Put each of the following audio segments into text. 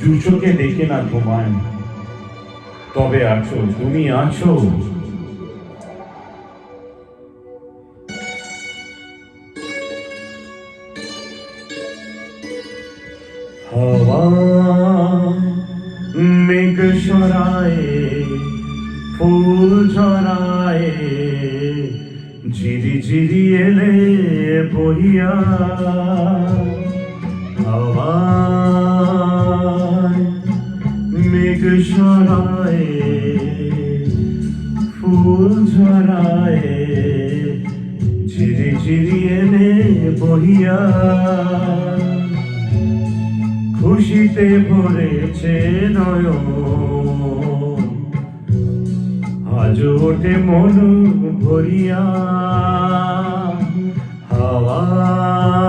দু চোখে দেখে না ঘুমায়, তবে আছো, তুমি আছো। হাওয়া মেঘ সরায়, ফুল ঝরায়, ঝিরি ঝিরি এলে বহিয়া। হাওয়া মেঘ সরায়, ফুল ঝরায়, ঝিরি ঝিরি এলে বহিয়া। খুশিতে ভরেছে নয়ন, আজ ওঠে মন ভরিয়া। হাওয়ায়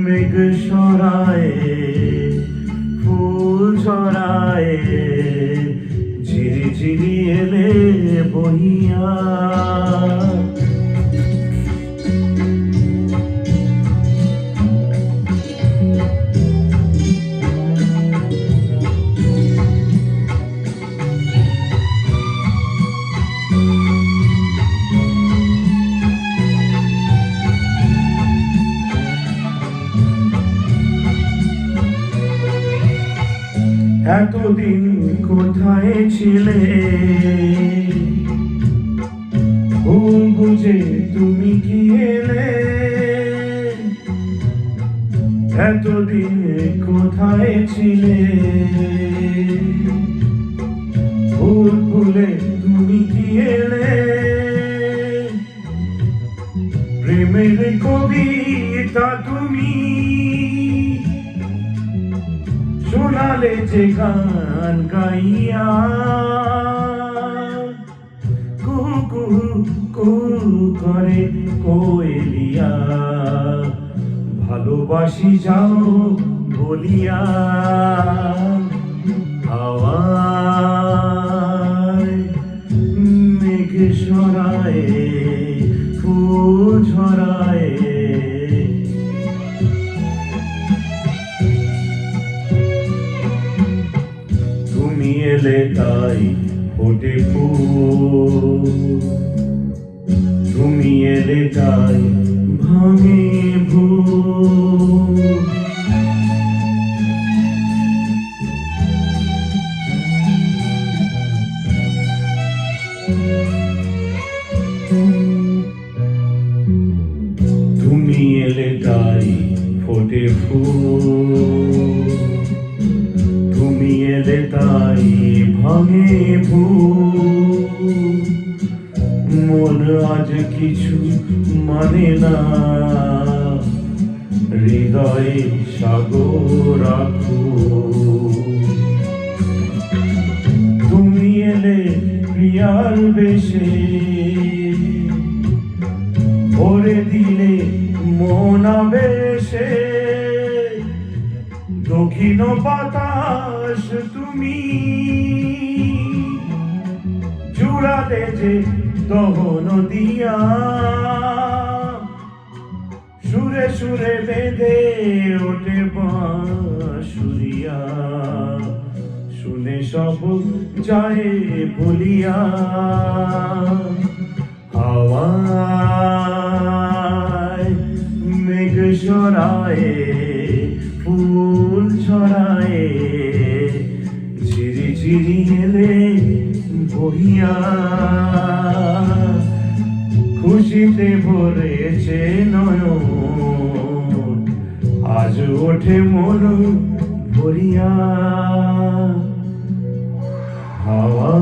মেঘ সরায়, ফুল ঝরায়, ঝিরি ঝিরি এলে বহিয়া। এতদিন কোথায় ছিলে, ঘুম বুঝে তুমি কি এলে? এতদিন কোথায় ছিলে, ভুল ভুলে তুমি কি এলে? প্রেমের কবিতা তুমি শোনালে যে গান গাইয়া। কুকু কু করে কোয়েলিয়া, ভালোবাসি যাও বলিয়া। হাওয়ায় মেঘ সরায়, ফুল ঝরায়, তুমি এলে তাই ফোটে ফুল, তুমি এলে তাই ভাঙে ভুল। তুমি এলে তাই ফোটে ফুল, তুমি এলে তাই ভাঙে ভুল। মন আজ কিছু মানে না, হৃদয়ে সাগর আকুল। তুমি এলে প্রিয়ার বেশে, ভরে দিলে মন আবেশে। দক্ষিণ বাতাস তুমি জুড়ালে যে দহন দিয়া। সুরে সুরে বেঁধে ওঠে বাঁশুরিয়া, শুনে সব যায় বলিয়া। হাওয়ায় মেঘ সরায়, ফুল ছড়ায়, ঝিরি ঝিরি এলে বহিয়া। খুশিতে ভরেছে নয়ন, আজ ওঠে মন ভরিয়া। হাওয়া